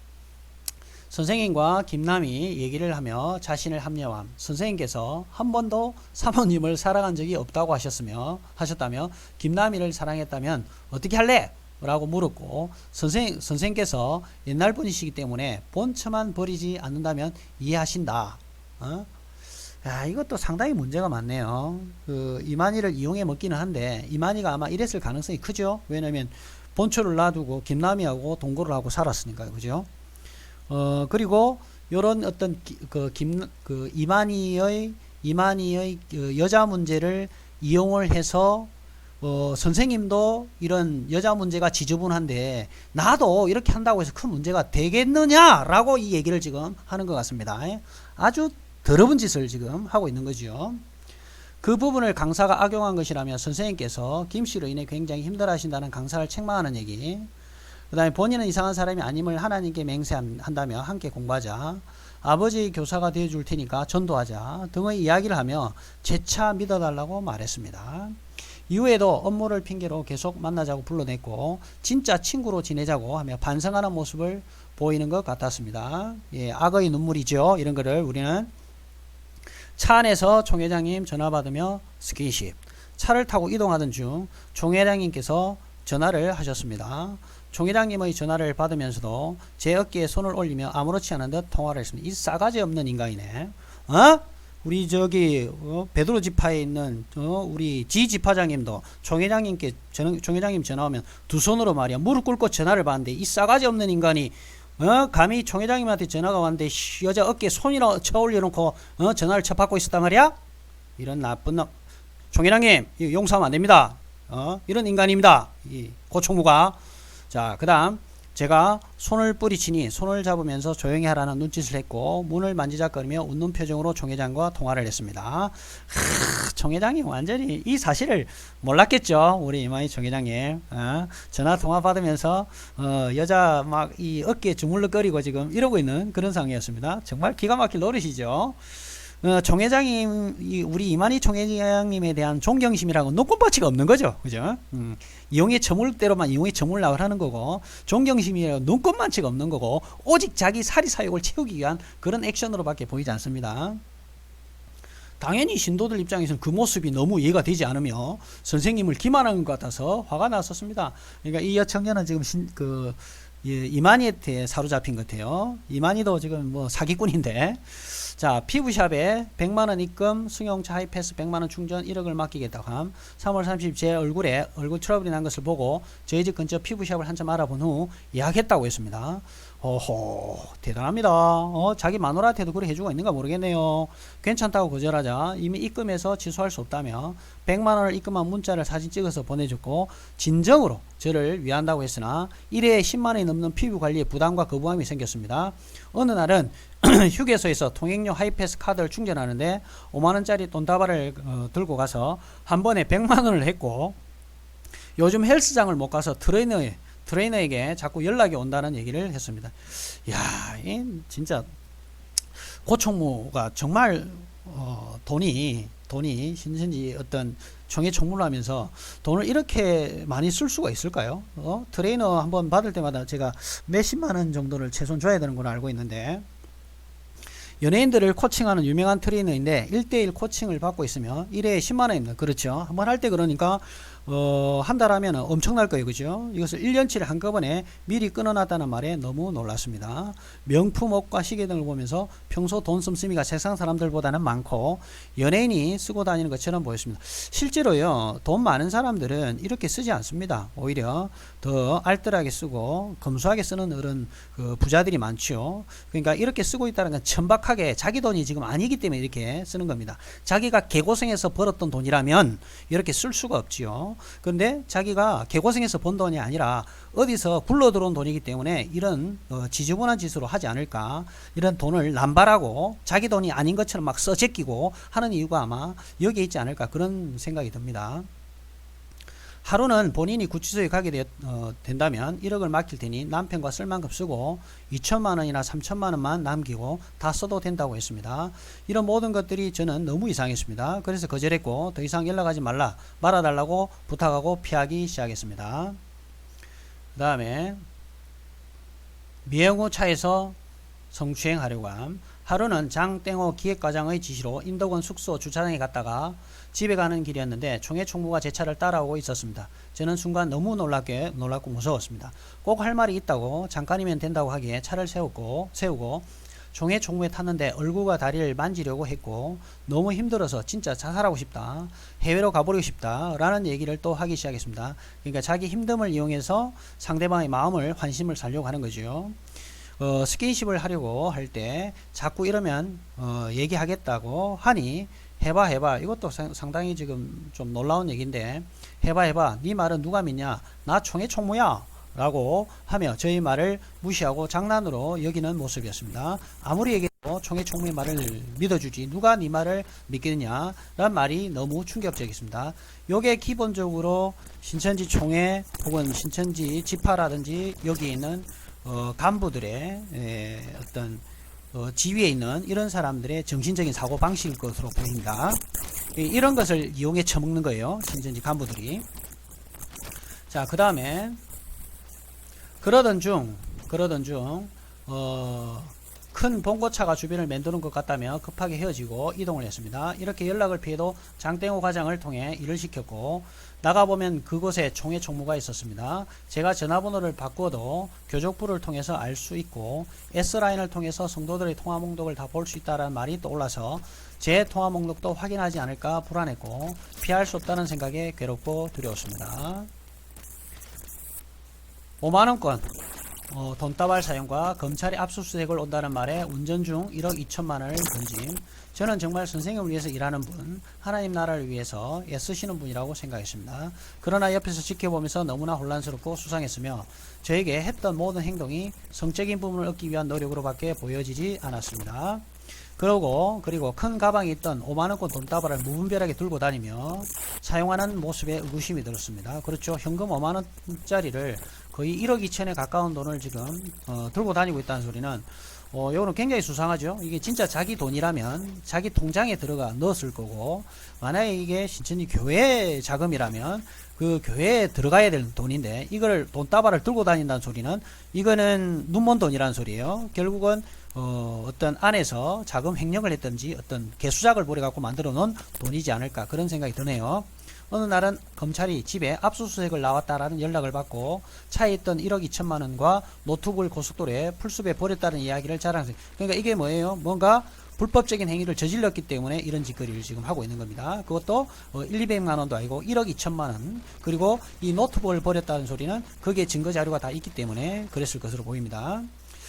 선생님과 김남이 얘기를 하며 자신을 합리화함. 선생님께서 한 번도 사모님을 사랑한 적이 없다고 하셨다며 김남이를 사랑했다면 어떻게 할래? 라고 물었고 선생님께서 옛날 분이시기 때문에 본처만 버리지 않는다면 이해하신다. 이것도 상당히 문제가 많네요. 이만희를 이용해 먹기는 한데 이만희가 아마 이랬을 가능성이 크죠. 왜냐면 본처를 놔두고 김남이하고 동거를 하고 살았으니까요. 그죠? 그리고 요런 어떤 이만희의 여자 문제를 이용을 해서 선생님도 이런 여자 문제가 지저분한데 나도 이렇게 한다고 해서 큰 문제가 되겠느냐라고 이 얘기를 지금 하는 것 같습니다. 아주 더러운 짓을 지금 하고 있는 거죠. 그 부분을 강사가 악용한 것이라며 선생님께서 김씨로 인해 굉장히 힘들어하신다는 강사를 책망하는 얘기. 그 다음에 본인은 이상한 사람이 아님을 하나님께 맹세한다며 함께 공부하자. 아버지 교사가 되어줄 테니까 전도하자 등의 이야기를 하며 재차 믿어달라고 말했습니다. 이후에도 업무를 핑계로 계속 만나자고 불러냈고 진짜 친구로 지내자고 하며 반성하는 모습을 보이는 것 같았습니다. 예, 악의 눈물이죠. 이런 거를 우리는 차 안에서 총회장님 전화 받으며 스킨십. 차를 타고 이동하던 중 총회장님께서 전화를 하셨습니다. 총회장님의 전화를 받으면서도 제 어깨에 손을 올리며 아무렇지 않은 듯 통화를 했습니다. 이 싸가지 없는 인간이네. 우리 저기 베드로 지파에 있는 우리 지 지파장님도 총회장님 전화 오면 두 손으로 말이야 무릎 꿇고 전화를 받는데 이 싸가지 없는 인간이 감히 총회장님한테 전화가 왔는데 여자 어깨에 손이나 쳐 올려놓고 전화를 쳐받고 있었단 말이야. 이런 나쁜 놈. 총회장님 용서하면 안 됩니다. 이런 인간입니다. 이 고총무가. 자, 그 다음 제가 손을 뿌리치니 손을 잡으면서 조용히 하라는 눈짓을 했고 문을 만지작거리며 웃는 표정으로 총회장과 통화를 했습니다. 총회장이 완전히 이 사실을 몰랐겠죠. 우리 이만희 총회장님. 전화 통화 받으면서 여자 막 이 어깨에 주물럭거리고 지금 이러고 있는 그런 상황이었습니다. 정말 기가 막힐 노릇이죠. 총회장님, 우리 이만희 총회장님에 대한 존경심이라고 눈꽃바치가 없는 거죠. 그죠? 이용의 저물대로만 이용의 저물락을 하는 거고, 존경심이라고 눈꽃만치가 없는 거고, 오직 자기 사리사욕을 채우기 위한 그런 액션으로밖에 보이지 않습니다. 당연히 신도들 입장에서는 그 모습이 너무 이해가 되지 않으며 선생님을 기만하는 것 같아서 화가 났었습니다. 그러니까 이 여청년은 지금 이만희한테 사로잡힌 것 같아요. 이만희도 지금 뭐 사기꾼인데. 자, 피부샵에 100만원 입금, 승용차 하이패스 100만원 충전 1억을 맡기겠다고 함. 3월 30일 제 얼굴에 얼굴 트러블이 난 것을 보고 저희 집 근처 피부샵을 한참 알아본 후 예약했다고 했습니다. 오호, 대단합니다. 자기 마누라한테도 그래 해주고 있는가 모르겠네요. 괜찮다고 거절하자 이미 입금해서 취소할 수 없다며 100만원을 입금한 문자를 사진 찍어서 보내줬고 진정으로 저를 위한다고 했으나 1회에 10만원이 넘는 피부관리에 부담과 거부감이 생겼습니다. 어느 날은 휴게소에서 통행료 하이패스 카드를 충전하는데 5만원짜리 돈다발을 들고 가서 한 번에 100만원을 했고 요즘 헬스장을 못 가서 트레이너에게 자꾸 연락이 온다는 얘기를 했습니다. 이야, 진짜 고총무가 정말 돈이 신선지 어떤 총회 총무를 하면서 돈을 이렇게 많이 쓸 수가 있을까요? 트레이너 한번 받을 때마다 제가 몇십만원 정도를 최소한 줘야 되는 걸 알고 있는데 연예인들을 코칭하는 유명한 트레이너인데 1대1 코칭을 받고 있으면 1회에 10만원입니다. 그렇죠. 한번 할 때 그러니까 한 달 하면 엄청날 거예요. 그죠? 이것을 1년치를 한꺼번에 미리 끊어놨다는 말에 너무 놀랐습니다. 명품 옷과 시계 등을 보면서 평소 돈 씀씀이가 세상 사람들보다는 많고 연예인이 쓰고 다니는 것처럼 보였습니다. 실제로요, 돈 많은 사람들은 이렇게 쓰지 않습니다. 오히려 더 알뜰하게 쓰고 검소하게 쓰는 그런 그 부자들이 많죠. 그러니까 이렇게 쓰고 있다는 건 천박하게 자기 돈이 지금 아니기 때문에 이렇게 쓰는 겁니다. 자기가 개고생해서 벌었던 돈이라면 이렇게 쓸 수가 없지요. 그런데 자기가 개고생해서 번 돈이 아니라 어디서 굴러 들어온 돈이기 때문에 이런 지저분한 짓으로 하지 않을까, 이런 돈을 남발하고 자기 돈이 아닌 것처럼 막 써제끼고 하는 이유가 아마 여기에 있지 않을까, 그런 생각이 듭니다. 하루는 본인이 구치소에 가게 된다면 1억을 맡길 테니 남편과 쓸 만큼 쓰고 2천만 원이나 3천만 원만 남기고 다 써도 된다고 했습니다. 이런 모든 것들이 저는 너무 이상했습니다. 그래서 거절했고 더 이상 연락하지 말아달라고 부탁하고 피하기 시작했습니다. 그 다음에 미행호 차에서 성추행하려고 함. 하루는 장땡호 기획과장의 지시로 인덕원 숙소 주차장에 갔다가 집에 가는 길이었는데 총회 총무가 제 차를 따라오고 있었습니다. 저는 순간 너무 놀랍고 무서웠습니다. 꼭 할 말이 있다고 잠깐이면 된다고 하기에 차를 세우고 총회 총무에 탔는데 얼굴과 다리를 만지려고 했고 너무 힘들어서 진짜 자살하고 싶다, 해외로 가버리고 싶다 라는 얘기를 또 하기 시작했습니다. 그러니까 자기 힘듦을 이용해서 상대방의 마음을 환심을 살려고 하는 거죠. 스킨십을 하려고 할 때 자꾸 이러면 얘기하겠다고 하니 해봐 이것도 상당히 지금 좀 놀라운 얘기인데, 해봐 네 말은 누가 믿냐, 나 총회 총무야 라고 하며 저희 말을 무시하고 장난으로 여기는 모습이었습니다. 아무리 얘기해도 총회 총무의 말을 믿어주지 누가 네 말을 믿겠느냐 라는 말이 너무 충격적이었습니다. 요게 기본적으로 신천지 총회 혹은 신천지 지파라든지 여기에 있는 간부들의 어떤 지위에 있는 이런 사람들의 정신적인 사고 방식일 것으로 보입니다. 이런 것을 이용해 처먹는 거예요, 신천지 간부들이. 자, 그 다음에 그러던 중 큰 봉고차가 주변을 맴도는 것 같다며 급하게 헤어지고 이동을 했습니다. 이렇게 연락을 피해도 장땡호 과장을 통해 일을 시켰고 나가보면 그곳에 총회 총무가 있었습니다. 제가 전화번호를 바꾸어도 교족부를 통해서 알 수 있고 S라인을 통해서 성도들의 통화 목록을 다 볼 수 있다는 말이 떠올라서 제 통화 목록도 확인하지 않을까 불안했고 피할 수 없다는 생각에 괴롭고 두려웠습니다. 5만원권 돈다발 사용과 검찰이 압수수색을 온다는 말에 운전 중 1억 2천만원을 던짐. 저는 정말 선생님을 위해서 일하는 분, 하나님 나라를 위해서 애쓰시는 분이라고 생각했습니다. 그러나 옆에서 지켜보면서 너무나 혼란스럽고 수상했으며 저에게 했던 모든 행동이 성적인 부분을 얻기 위한 노력으로밖에 보여지지 않았습니다. 그리고 큰 가방에 있던 5만원권 돈다발을 무분별하게 들고 다니며 사용하는 모습에 의구심이 들었습니다. 그렇죠. 현금 5만원짜리를 거의 1억 2천에 가까운 돈을 지금 들고 다니고 있다는 소리는 요거는 굉장히 수상하죠. 이게 진짜 자기 돈이라면 자기 통장에 들어가 넣었을 거고, 만약에 이게 신천지 교회 자금이라면 그 교회에 들어가야 될 돈인데 이걸 돈다발을 들고 다닌다는 소리는 이거는 눈먼 돈이라는 소리예요. 결국은 어떤 안에서 자금 횡령을 했든지 어떤 개수작을 벌여갖고 만들어 놓은 돈이지 않을까, 그런 생각이 드네요. 어느 날은 검찰이 집에 압수수색을 나왔다라는 연락을 받고 차에 있던 1억 2천만 원과 노트북을 고속도로에 풀숲에 버렸다는 이야기를 자랑했어요. 그러니까 이게 뭐예요? 뭔가 불법적인 행위를 저질렀기 때문에 이런 짓거리를 지금 하고 있는 겁니다. 그것도 1, 200만 원도 아니고 1억 2천만 원. 그리고 이 노트북을 버렸다는 소리는 거기에 증거 자료가 다 있기 때문에 그랬을 것으로 보입니다.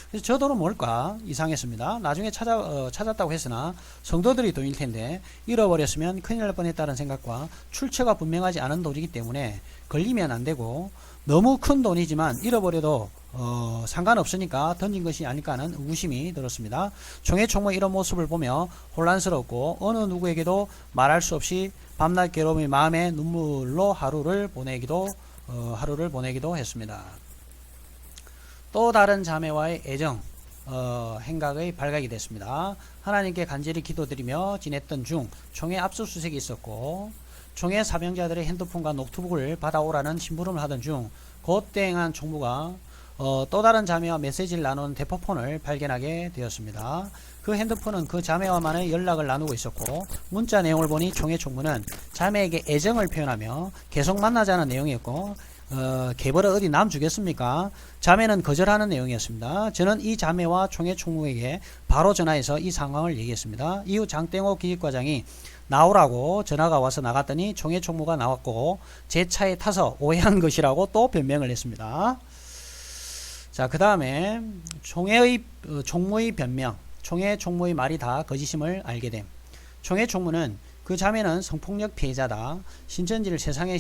그래서 저 돈은 뭘까 이상했습니다. 나중에 찾았다고 했으나 성도들이 돈일 텐데 잃어버렸으면 큰일 날 뻔했다는 생각과 출처가 분명하지 않은 돈이기 때문에 걸리면 안 되고 너무 큰 돈이지만 잃어버려도 상관없으니까 던진 것이 아닐까 하는 의구심이 들었습니다. 총회 총무 이런 모습을 보며 혼란스럽고 어느 누구에게도 말할 수 없이 밤낮 괴로움이 마음에 눈물로 하루를 보내기도 했습니다. 또 다른 자매와의 애정 행각의 발각이 됐습니다. 하나님께 간절히 기도드리며 지냈던 중 총회 압수수색이 있었고 총회 사명자들의 핸드폰과 노트북을 받아오라는 심부름을 하던 중 곧대행한 총무가 또 다른 자매와 메시지를 나누는 대포폰을 발견하게 되었습니다. 그 핸드폰은 그 자매와만의 연락을 나누고 있었고 문자 내용을 보니 총회 총무는 자매에게 애정을 표현하며 계속 만나자는 내용이었고 개벌을 어디 남 주겠습니까? 자매는 거절하는 내용이었습니다. 저는 이 자매와 총회 총무에게 바로 전화해서 이 상황을 얘기했습니다. 이후 장땡호 기획과장이 나오라고 전화가 와서 나갔더니 총회 총무가 나왔고 제 차에 타서 오해한 것이라고 또 변명을 했습니다. 자, 그 다음에 총무의 변명, 총회 총무의 말이 다 거짓임을 알게 됨. 총회 총무는 그 자매는 성폭력 피해자다. 신천지를 세상에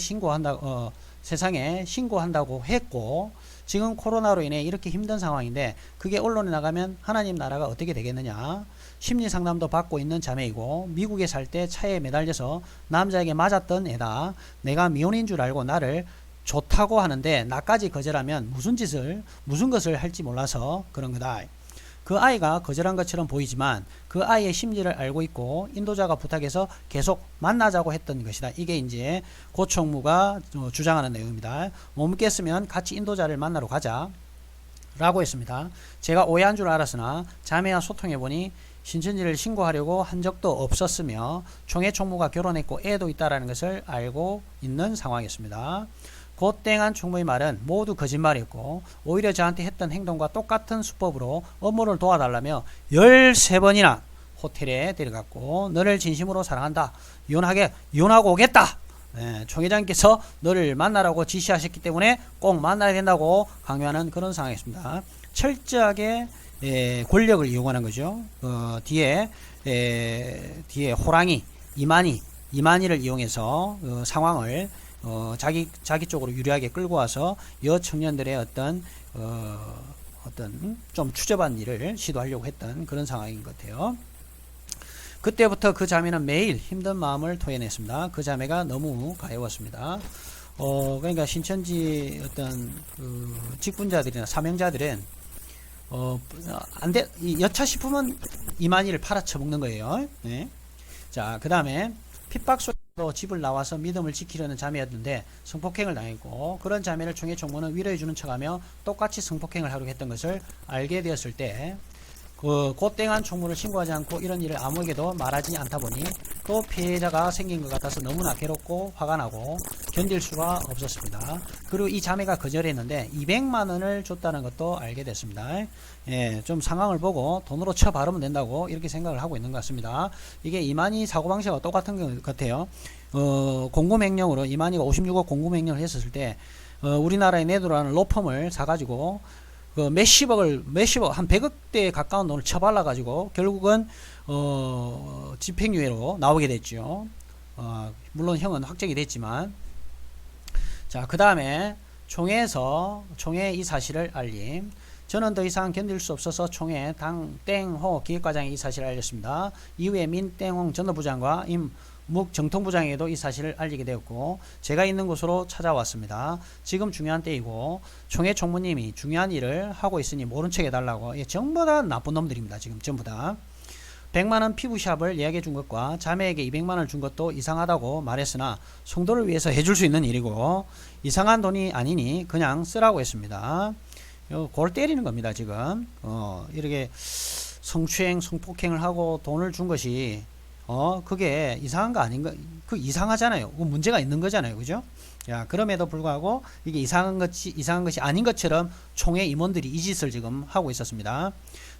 신고한다고 했고 지금 코로나로 인해 이렇게 힘든 상황인데 그게 언론에 나가면 하나님 나라가 어떻게 되겠느냐. 심리상담도 받고 있는 자매이고 미국에 살 때 차에 매달려서 남자에게 맞았던 애다. 내가 미혼인 줄 알고 나를 좋다고 하는데 나까지 거절하면 무슨 것을 할지 몰라서 그런 거다. 그 아이가 거절한 것처럼 보이지만 그 아이의 심리를 알고 있고 인도자가 부탁해서 계속 만나자고 했던 것이다. 이게 이제 고 총무가 주장하는 내용입니다. 못 믿겠으면 같이 인도자를 만나러 가자 라고 했습니다. 제가 오해한 줄 알았으나 자매와 소통해보니 신천지를 신고하려고 한 적도 없었으며 총회 총무가 결혼했고 애도 있다는 것을 알고 있는 상황이었습니다. 곧땡한 총무의 말은 모두 거짓말이었고 오히려 저한테 했던 행동과 똑같은 수법으로 업무를 도와달라며 13번이나 호텔에 데려갔고 너를 진심으로 사랑한다. 이혼하고 오겠다. 네, 총회장께서 너를 만나라고 지시하셨기 때문에 꼭 만나야 된다고 강요하는 그런 상황이었습니다. 철저하게 권력을 이용하는 거죠. 뒤에 호랑이 이만희를 이용해서 상황을 자기 쪽으로 유리하게 끌고 와서 여청년들의 어떤 좀 추접한 일을 시도하려고 했던 그런 상황인 것 같아요. 그때부터 그 자매는 매일 힘든 마음을 토해냈습니다. 그 자매가 너무 가여웠습니다. 그러니까 신천지 어떤 직분자들이나 사명자들은 여차 싶으면 이만희를 팔아쳐먹는 거예요. 네. 자, 그 다음에 핍박 속으로 집을 나와서 믿음을 지키려는 자매였는데 성폭행을 당했고 그런 자매를 총회 총무는 위로해주는 척하며 똑같이 성폭행을 하려고 했던 것을 알게 되었을 때 곧땡한 총무를 신고하지 않고 이런 일을 아무에게도 말하지 않다 보니 또 피해자가 생긴 것 같아서 너무나 괴롭고 화가 나고 견딜 수가 없었습니다. 그리고 이 자매가 거절했는데 200만 원을 줬다는 것도 알게 됐습니다. 예, 좀 상황을 보고 돈으로 쳐 바르면 된다고 이렇게 생각을 하고 있는 것 같습니다. 이게 이만희 사고방식과 똑같은 것 같아요. 공구명령으로 이만희가 56억 공구명령을 했었을 때 우리나라의 네드라는 로펌을 사가지고 몇십억 한 100억대에 가까운 돈을 쳐발라 가지고 결국은 집행유예로 나오게 됐죠. 물론 형은 확정이 됐지만 자, 그 다음에 총회에 이 사실을 알림. 저는 더 이상 견딜 수 없어서 총회 당땡호 기획과장이 이 사실을 알렸습니다. 이후에 민땡홍 전노부장과 정통부장에게도 이 사실을 알리게 되었고 제가 있는 곳으로 찾아왔습니다. 지금 중요한 때이고 총회 총무님이 중요한 일을 하고 있으니 모른 척 해달라고. 전부 다 나쁜 놈들입니다. 지금 전부 다 100만원 피부샵을 예약해 준 것과 자매에게 200만원을 준 것도 이상하다고 말했으나 성도를 위해서 해줄 수 있는 일이고 이상한 돈이 아니니 그냥 쓰라고 했습니다. 골 때리는 겁니다. 지금 이렇게 성추행 성폭행을 하고 돈을 준 것이 그게 이상한 거 아닌가? 그 이상하잖아요. 문제가 있는 거잖아요. 그죠? 야, 그럼에도 불구하고 이게 이상한 것이 아닌 것처럼 총회 임원들이 이 짓을 지금 하고 있었습니다.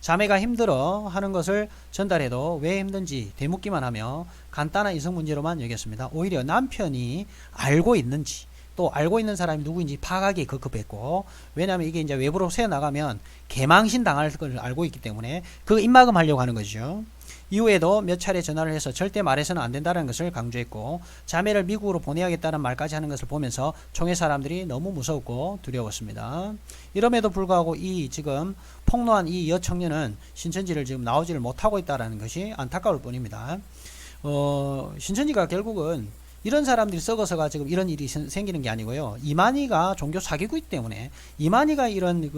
자매가 힘들어 하는 것을 전달해도 왜 힘든지 되묻기만 하며 간단한 이성 문제로만 여겼습니다. 오히려 남편이 알고 있는지 또 알고 있는 사람이 누구인지 파악하기 급급했고 왜냐하면 이게 이제 외부로 새 나가면 개망신 당할 걸 알고 있기 때문에 그 입막음 하려고 하는 거죠. 이후에도 몇 차례 전화를 해서 절대 말해서는 안 된다는 것을 강조했고 자매를 미국으로 보내야겠다는 말까지 하는 것을 보면서 총회 사람들이 너무 무서웠고 두려웠습니다. 이럼에도 불구하고 이 지금 폭로한 이 여청년은 신천지를 지금 나오지를 못하고 있다는 것이 안타까울 뿐입니다. 신천지가 결국은 이런 사람들이 썩어서가 지금 이런 일이 생기는 게 아니고요. 이만희가 종교 사기구이기 때문에 이만희가 이런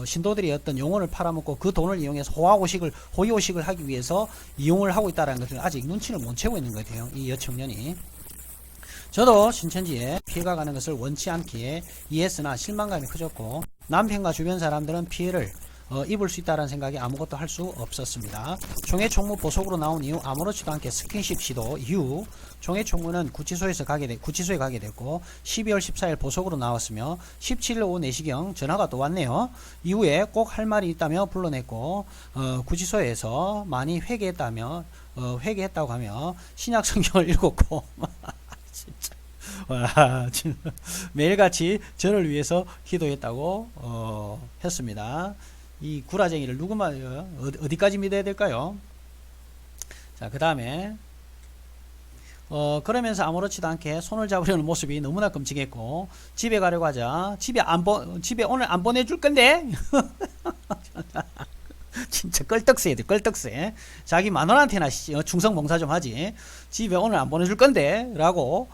신도들이 어떤 영혼을 팔아먹고 그 돈을 이용해서 호의호식을 하기 위해서 이용을 하고 있다는 것을 아직 눈치를 못 채고 있는 것 같아요. 이 여청년이. 저도 신천지에 피해가 가는 것을 원치 않기에 이해했으나 실망감이 커졌고 남편과 주변 사람들은 피해를 입을 수 있다는 생각에 아무것도 할 수 없었습니다. 총회 총무 보석으로 나온 이후 아무렇지도 않게 스킨십 시도 이후 총회 총무는 구치소에 가게 됐고 12월 14일 보석으로 나왔으며 17일 오후 4시경 전화가 또 왔네요. 이후에 꼭 할 말이 있다며 불러냈고 구치소에서 많이 회개했다고 하며 신약 성경을 읽었고 진짜 와, 매일같이 저를 위해서 기도했다고 했습니다. 이 구라쟁이를 어디까지 믿어야 될까요? 자, 그 다음에 그러면서 아무렇지도 않게 손을 잡으려는 모습이 너무나 끔찍했고 집에 가려고 하자 집에 오늘 안 보내줄 건데 진짜 껄떡새야 돼, 껄떡새. 자기 마누라한테나 충성봉사 좀 하지. 집에 오늘 안 보내줄 건데 라고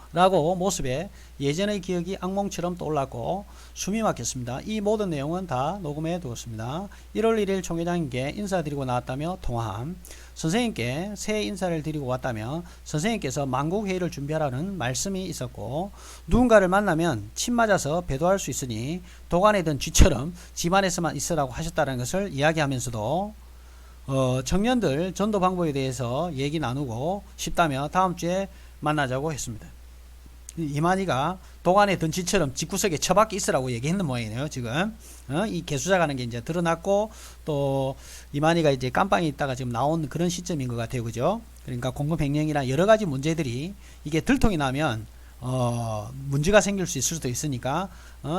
모습에 예전의 기억이 악몽처럼 떠올랐고 숨이 막혔습니다. 이 모든 내용은 다 녹음해 두었습니다. 1월 1일 총회장님께 인사드리고 나왔다며 통화함. 선생님께 새 인사를 드리고 왔다며 선생님께서 만국회의를 준비하라는 말씀이 있었고 누군가를 만나면 침 맞아서 배도할 수 있으니 도관에 든 쥐처럼 집안에서만 있으라고 하셨다는 것을 이야기하면서도 청년들 전도 방법에 대해서 얘기 나누고 싶다며 다음 주에 만나자고 했습니다. 이만희가 도관에 든 쥐처럼 집구석에 처박혀 있으라고 얘기했는 모양이네요. 지금 이 개수작 하는 게 이제 드러났고 또 이만희가 이제 깜빵에 있다가 지금 나온 그런 시점인 것 같아요. 그죠? 그러니까 공급횡령이나 여러 가지 문제들이 이게 들통이 나면 문제가 생길 수 있을 수도 있으니까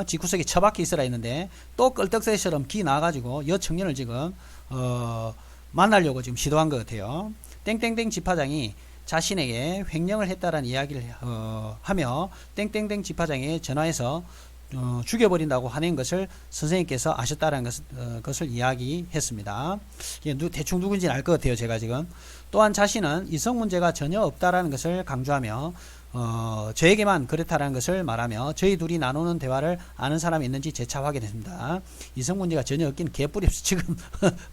집구석에 처박혀 있으라 했는데 또 껄떡새처럼 기 나와가지고 여 청년을 지금 만나려고 지금 시도한 것 같아요. 땡땡땡 집화장이 자신에게 횡령을 했다라는 이야기를 하며 땡땡땡 집화장에 전화해서 죽여버린다고 하는 것을 선생님께서 아셨다는 것을 이야기했습니다. 대충 누군지는 알 것 같아요. 제가 지금 또한 자신은 이성 문제가 전혀 없다라는 것을 강조하며 저에게만 그렇다라는 것을 말하며 저희 둘이 나누는 대화를 아는 사람이 있는지 재차 확인했습니다. 이성 문제가 전혀 없긴 개뿔이 없어. 지금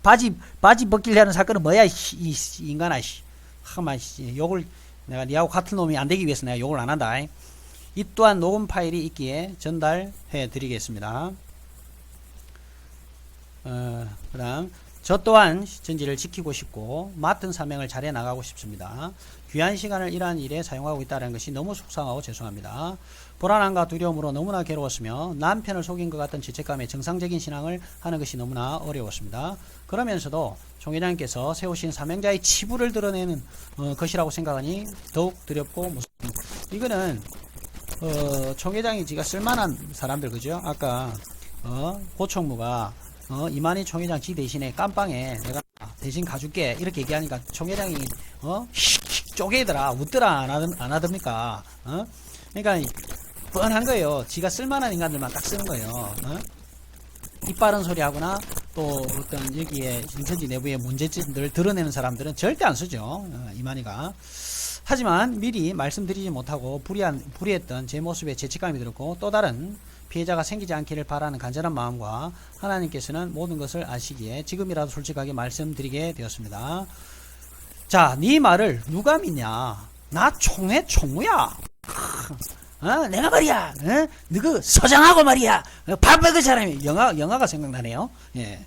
바지 벗기려 하는 사건은 뭐야 이 인간아. 하마 욕을 내가 니하고 같은 놈이 안 되기 위해서 내가 욕을 안 한다. 이 또한 녹음 파일이 있기에 전달해 드리겠습니다. 그다음 저 또한 전지를 지키고 싶고 맡은 사명을 잘해 나가고 싶습니다. 귀한 시간을 이러한 일에 사용하고 있다는 것이 너무 속상하고 죄송합니다. 불안함과 두려움으로 너무나 괴로웠으며 남편을 속인 것 같은 죄책감에 정상적인 신앙을 하는 것이 너무나 어려웠습니다. 그러면서도 총회장님께서 세우신 사명자의 치부를 드러내는 것이라고 생각하니 더욱 두렵고 무섭습니다. 이거는 총회장이 지가 쓸만한 사람들 그죠? 아까 고총무가 이만희 총회장 지 대신에 깜빵에 내가 대신 가줄게 이렇게 얘기하니까 총회장이 쪼개더라 웃더라 안 하답니까? 그러니까 뻔한 거예요. 지가 쓸만한 인간들만 딱 쓰는 거예요. 입 바른 소리 하거나 또 어떤 여기에 인천지 내부의 문제점들을 드러내는 사람들은 절대 안 쓰죠. 이만희가. 하지만 미리 말씀드리지 못하고 불의했던 제 모습에 죄책감이 들었고 또 다른 피해자가 생기지 않기를 바라는 간절한 마음과 하나님께서는 모든 것을 아시기에 지금이라도 솔직하게 말씀드리게 되었습니다. 자, 네 말을 누가 믿냐? 나 총회 총무야. 내가 말이야. 너그 서장하고 말이야. 바보 그 사람이 영화가 생각나네요. 예.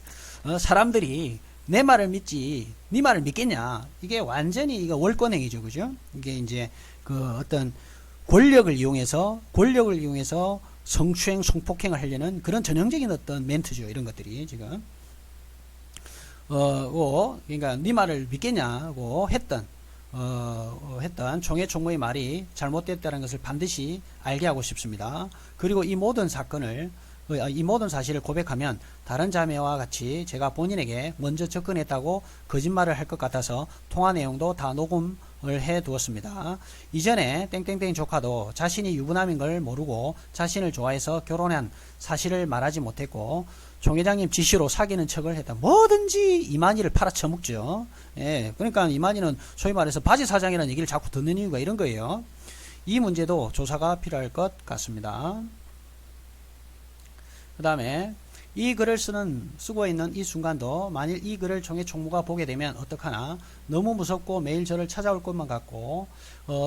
사람들이 내 말을 믿지 네 말을 믿겠냐? 이게 완전히 이거 월권행위죠, 그죠? 이게 이제 그 어떤 권력을 이용해서 성추행, 성폭행을 하려는 그런 전형적인 어떤 멘트죠. 이런 것들이 지금 그러니까 네 말을 믿겠냐고 했던 총회 총무의 말이 잘못됐다는 것을 반드시 알게 하고 싶습니다. 그리고 이 모든 사실을 고백하면 다른 자매와 같이 제가 본인에게 먼저 접근했다고 거짓말을 할 것 같아서 통화 내용도 다 녹음을 해 두었습니다. 이전에 땡땡땡 조카도 자신이 유부남인 걸 모르고 자신을 좋아해서 결혼한 사실을 말하지 못했고 총회장님 지시로 사귀는 척을 했다. 뭐든지 이만희를 팔아쳐먹죠. 예, 그러니까 이만희는 소위 말해서 바지 사장이라는 얘기를 자꾸 듣는 이유가 이런 거예요. 이 문제도 조사가 필요할 것 같습니다. 그 다음에 이 글을 쓰고 있는 이 순간도 만일 이 글을 총회 총무가 보게 되면 어떡하나 너무 무섭고 매일 저를 찾아올 것만 같고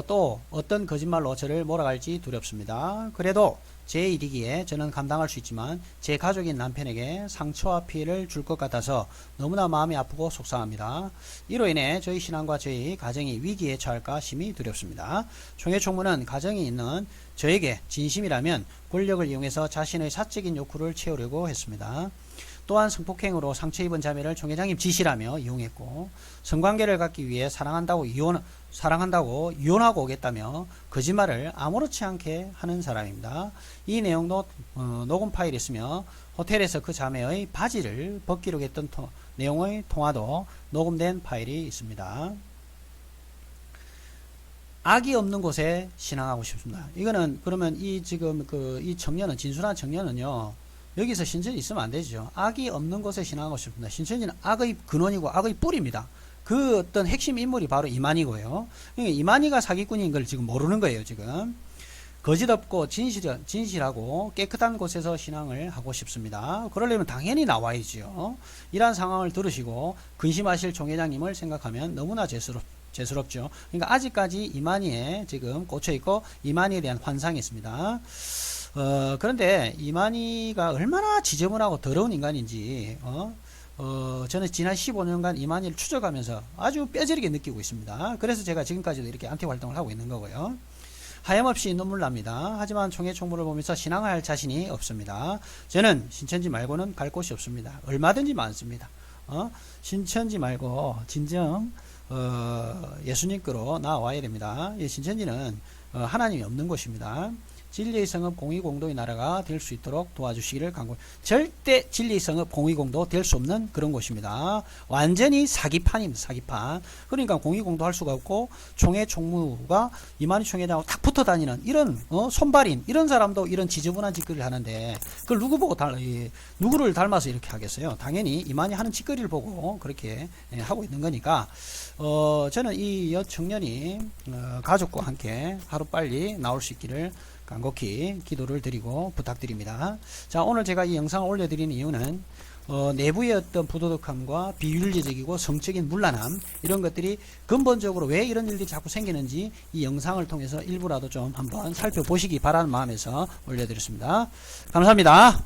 또 어떤 거짓말로 저를 몰아갈지 두렵습니다. 그래도 제 일이기에 저는 감당할 수 있지만 제 가족인 남편에게 상처와 피해를 줄 것 같아서 너무나 마음이 아프고 속상합니다. 이로 인해 저희 신앙과 저희 가정이 위기에 처할까 심히 두렵습니다. 총회 총무는 가정이 있는 저에게 진심이라면 권력을 이용해서 자신의 사적인 욕구를 채우려고 했습니다. 또한 성폭행으로 상처 입은 자매를 총회장님 지시라며 이용했고, 성관계를 갖기 위해 사랑한다고 이혼하고 오겠다며 거짓말을 아무렇지 않게 하는 사람입니다. 이 내용도 녹음 파일이 있으며 호텔에서 그 자매의 바지를 벗기려고 했던 내용의 통화도 녹음된 파일이 있습니다. 악이 없는 곳에 신앙하고 싶습니다. 이거는 그러면 이 지금 이 청년은, 진순한 청년은요, 여기서 신천지 있으면 안 되죠. 악이 없는 곳에 신앙하고 싶습니다. 신천지는 악의 근원이고 악의 뿌리입니다. 그 어떤 핵심 인물이 바로 이만희고요. 그러니까 이만희가 사기꾼인 걸 지금 모르는 거예요, 지금. 거짓 없고 진실하고 깨끗한 곳에서 신앙을 하고 싶습니다. 그러려면 당연히 나와야죠. 이러한 상황을 들으시고 근심하실 총회장님을 생각하면 너무나 죄스럽죠. 그러니까 아직까지 이만희에 지금 꽂혀있고 이만희에 대한 환상이 있습니다. 그런데 이만희가 얼마나 지저분하고 더러운 인간인지 저는 지난 15년간 이만희를 추적하면서 아주 뼈저리게 느끼고 있습니다. 그래서 제가 지금까지도 이렇게 안티 활동을 하고 있는 거고요. 하염없이 눈물 납니다. 하지만 총회 총무를 보면서 신앙할 자신이 없습니다. 저는 신천지 말고는 갈 곳이 없습니다. 얼마든지 많습니다. 신천지 말고 진정 예수님께로 나와야 됩니다. 신천지는 하나님이 없는 곳입니다. 진리의 성읍 공의공도의 나라가 될 수 있도록 도와주시기를 간구합니다. 절대 진리의 성읍 공의공도 될 수 없는 그런 곳입니다. 완전히 사기판입니다. 사기판. 그러니까 공의공도 할 수가 없고 총회 총무가 이만희 총회장하고 딱 붙어 다니는 이런 손발인 이런 사람도 이런 지저분한 짓거리를 하는데 그걸 누구를 닮아서 이렇게 하겠어요? 당연히 이만희 하는 짓거리를 보고 그렇게 하고 있는 거니까 저는 이 여청년이 가족과 함께 하루빨리 나올 수 있기를 간곡히 기도를 드리고 부탁드립니다. 자, 오늘 제가 이 영상을 올려드리는 이유는 내부의 어떤 부도덕함과 비윤리적이고 성적인 문란함 이런 것들이 근본적으로 왜 이런 일들이 자꾸 생기는지 이 영상을 통해서 일부라도 좀 한번 살펴보시기 바라는 마음에서 올려드렸습니다. 감사합니다.